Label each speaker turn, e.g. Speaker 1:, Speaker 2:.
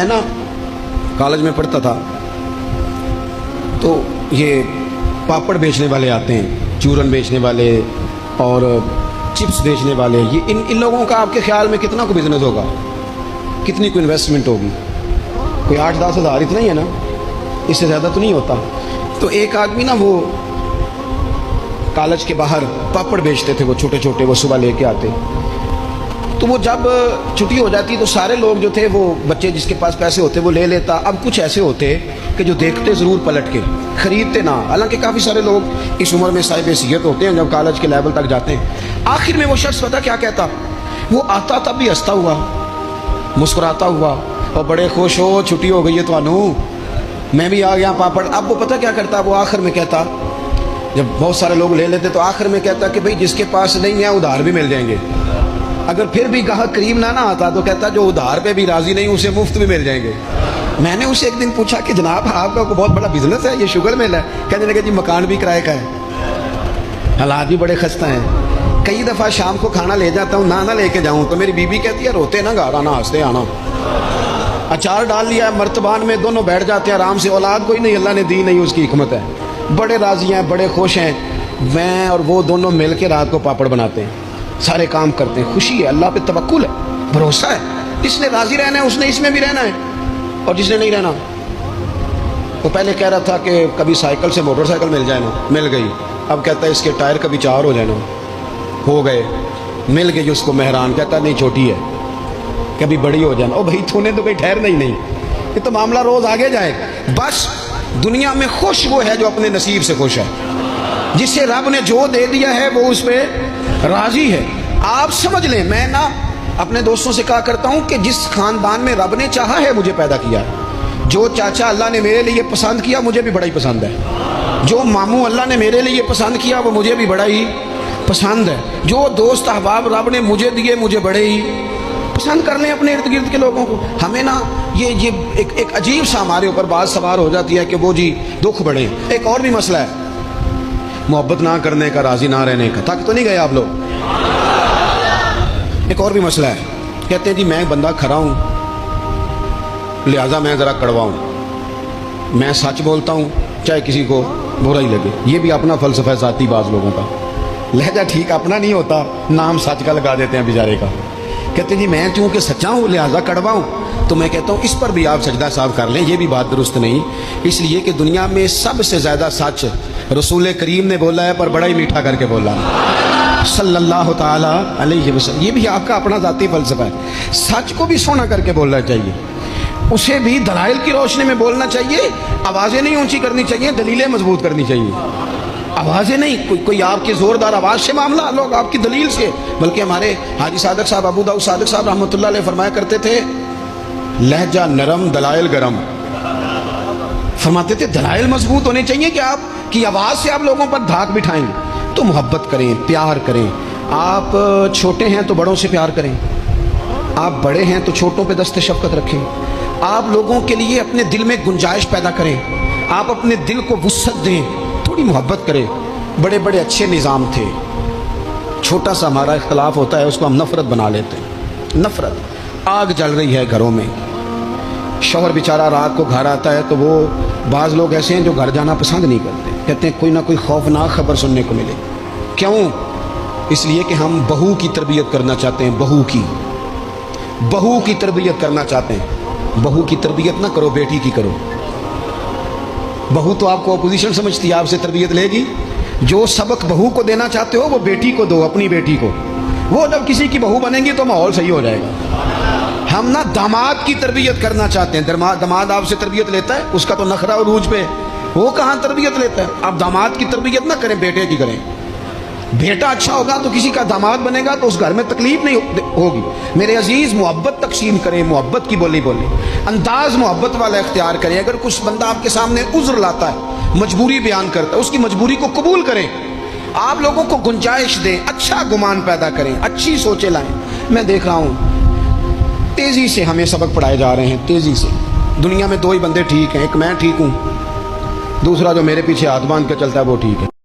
Speaker 1: میں نا کالج میں پڑھتا تھا تو یہ پاپڑ بیچنے والے آتے ہیں، چورن بیچنے والے اور چپس بیچنے والے، یہ ان لوگوں کا آپ کے خیال میں کتنا کو بزنس ہوگا، کتنی کو انویسٹمنٹ ہوگی؟ کوئی 8-10 ہزار اتنا ہی ہے نا، اس سے زیادہ تو نہیں ہوتا۔ تو ایک آدمی نا وہ کالج کے باہر پاپڑ بیچتے تھے، وہ چھوٹے چھوٹے، وہ صبح لے کے آتے، تو وہ جب چھٹی ہو جاتی تو سارے لوگ جو تھے، وہ بچے جس کے پاس پیسے ہوتے وہ لے لیتا۔ اب کچھ ایسے ہوتے کہ جو دیکھتے ضرور پلٹ کے، خریدتے نہ، حالانکہ کافی سارے لوگ اس عمر میں صاحب حیثیت ہوتے ہیں جب کالج کے لیول تک جاتے ہیں۔ آخر میں وہ شخص پتہ کیا کہتا، وہ آتا تب بھی ہنستا ہوا، مسکراتا ہوا، اور بڑے خوش ہو چھٹی ہو گئی ہے تو انو میں بھی آ گیا پاپڑ۔ اب وہ پتہ کیا کرتا، وہ آخر میں کہتا، جب بہت سارے لوگ لے لیتے تو آخر میں کہتا کہ بھئی جس کے پاس نہیں ہے ادھار بھی مل جائیں گے۔ اگر پھر بھی گاہک قریب نہ آتا تو کہتا جو ادھار پہ بھی راضی نہیں اسے مفت بھی مل جائیں گے۔ میں نے اسے ایک دن پوچھا کہ جناب آپ کا بہت بڑا بزنس ہے، یہ شوگر مل ہے؟ کہنے لگے جی مکان بھی کرائے کا ہے، حالات بھی بڑے خستہ ہیں، کئی دفعہ شام کو کھانا لے جاتا ہوں، نہ لے کے جاؤں تو میری بیوی کہتی ہے روتے نہ گھر آنا، ہنستے آنا۔ اچار ڈال لیا ہے مرتبان میں، دونوں بیٹھ جاتے ہیں آرام سے، اولاد کوئی نہیں اللہ نے دی نہیں، اس کی حکمت ہے، بڑے راضی ہیں، بڑے خوش ہیں۔ میں اور وہ دونوں مل کے رات کو پاپڑ بناتے ہیں، سارے کام کرتے ہیں، خوشی ہے، اللہ پہ توکل ہے، بھروسہ ہے، جس نے راضی رہنا ہے اس نے اس میں بھی رہنا ہے، اور جس نے نہیں رہنا، وہ پہلے کہہ رہا تھا کہ کبھی سائیکل سے موٹر سائیکل مل جائے نا، مل گئی، اب کہتا ہے اس کے ٹائر کبھی 4 ہو جائے نا، ہو گئے، مل گئی اس کو مہران، کہتا نہیں چھوٹی ہے کبھی بڑی ہو جائے نا۔ او بھائی تو نے تو کوئی ٹھہرنا ہی نہیں، یہ تو معاملہ روز آگے جائے۔ بس دنیا میں خوش وہ ہے جو اپنے نصیب سے خوش ہے، جسے رب نے جو دے دیا ہے وہ اس پہ راضی ہے۔ آپ سمجھ لیں، میں نا اپنے دوستوں سے کہا کرتا ہوں کہ جس خاندان میں رب نے چاہا ہے مجھے پیدا کیا ہے، جو چاچا اللہ نے میرے لیے پسند کیا مجھے بھی بڑا ہی پسند ہے، جو ماموں اللہ نے میرے لیے پسند کیا وہ مجھے بھی بڑا ہی پسند ہے، جو دوست احباب رب نے مجھے دیے مجھے بڑے ہی پسند کر لیں اپنے ارد گرد کے لوگوں کو۔ ہمیں نا یہ ایک عجیب سا ہمارے اوپر بات سوار ہو جاتی ہے کہ وہ جی دکھ بڑھے۔ ایک اور بھی مسئلہ ہے محبت نہ کرنے کا، راضی نہ رہنے کا، تھک تو نہیں گئے آپ لوگ؟ ایک اور بھی مسئلہ ہے، کہتے ہیں جی میں بندہ کھرا ہوں لہذا میں ذرا کڑوا ہوں، میں سچ بولتا ہوں چاہے کسی کو برا ہی لگے۔ یہ بھی اپنا فلسفہ ذاتی بعض لوگوں کا، لہجہ ٹھیک اپنا نہیں ہوتا، نام سچ کا لگا دیتے ہیں بیچارے کا۔ کہتے ہیں جی میں چونکہ سچا ہوں لہذا کڑوا ہوں، تو میں کہتا ہوں اس پر بھی آپ سجدہ صاحب کر لیں، یہ بھی بات درست نہیں، اس لیے کہ دنیا میں سب سے زیادہ سچ رسول کریم نے بولا ہے، پر بڑا ہی میٹھا کر کے بولا صلی اللہ تعالی علیہ وسلم۔ یہ بھی آپ کا اپنا ذاتی فلسفہ ہے، سچ کو بھی سونا کر کے بولنا چاہیے، اسے بھی دلائل کی روشنی میں بولنا چاہیے، آوازیں نہیں اونچی کرنی چاہیے، دلیلیں مضبوط کرنی چاہیے، آوازیں نہیں کوئی آپ کی زوردار آواز سے معاملہ، لوگ آپ کی دلیل سے۔ بلکہ ہمارے حاجی صادق صاحب، ابو داؤد صادق صاحب رحمۃ اللہ علیہ فرمایا کرتے تھے لہجہ نرم دلائل گرم، فرماتے تھے دلائل مضبوط ہونے چاہیے کہ آپ کی آواز سے آپ لوگوں پر دھاک بٹھائیں، تو محبت کریں، پیار کریں، آپ چھوٹے ہیں تو بڑوں سے پیار کریں، آپ بڑے ہیں تو چھوٹوں پہ دست شفقت رکھیں، آپ لوگوں کے لیے اپنے دل میں گنجائش پیدا کریں، آپ اپنے دل کو وسعت دیں، تھوڑی محبت کریں۔ بڑے بڑے اچھے نظام تھے، چھوٹا سا ہمارا اختلاف ہوتا ہے اس کو ہم نفرت بنا لیتے ہیں، نفرت۔ آگ جل رہی ہے گھروں میں، شوہر بیچارہ رات کو گھر آتا ہے تو وہ بعض لوگ ایسے ہیں جو گھر جانا پسند نہیں کرتے، کہتے ہیں کوئی نہ کوئی خوفناک خبر سننے کو ملے۔ کیوں؟ اس لیے کہ ہم بہو کی تربیت کرنا چاہتے ہیں، بہو کی تربیت کرنا چاہتے ہیں۔ بہو کی تربیت نہ کرو، بیٹی کی کرو۔ بہو تو آپ کو اپوزیشن سمجھتی ہے، آپ سے تربیت لے گی، جو سبق بہو کو دینا چاہتے ہو وہ بیٹی کو دو، اپنی بیٹی کو، وہ جب کسی کی بہو بنیں گی تو ماحول صحیح ہو جائے گا۔ ہم نا داماد کی تربیت کرنا چاہتے ہیں، داماد آپ سے تربیت لیتا ہے، اس کا تو نخرہ عروج پہ، وہ کہاں تربیت لیتا ہے؟ آپ داماد کی تربیت نہ کریں، بیٹے کی کریں۔ بیٹا اچھا ہوگا تو کسی کا داماد بنے گا تو اس گھر میں تکلیف نہیں ہوگی۔ میرے عزیز محبت تقسیم کریں، محبت کی بولی بولیں، انداز محبت والا اختیار کریں۔ اگر کچھ بندہ آپ کے سامنے عذر لاتا ہے، مجبوری بیان کرتا ہے، اس کی مجبوری کو قبول کریں، آپ لوگوں کو گنجائش دیں، اچھا گمان پیدا کریں، اچھی سوچیں لائیں۔ میں دیکھ رہا ہوں تیزی سے ہمیں سبق پڑھائے جا رہے ہیں، تیزی سے۔ دنیا میں 2 ہی بندے ٹھیک ہیں، ایک میں ٹھیک ہوں، دوسرا جو میرے پیچھے ہاتھ باندھ کے چلتا ہے وہ ٹھیک ہے۔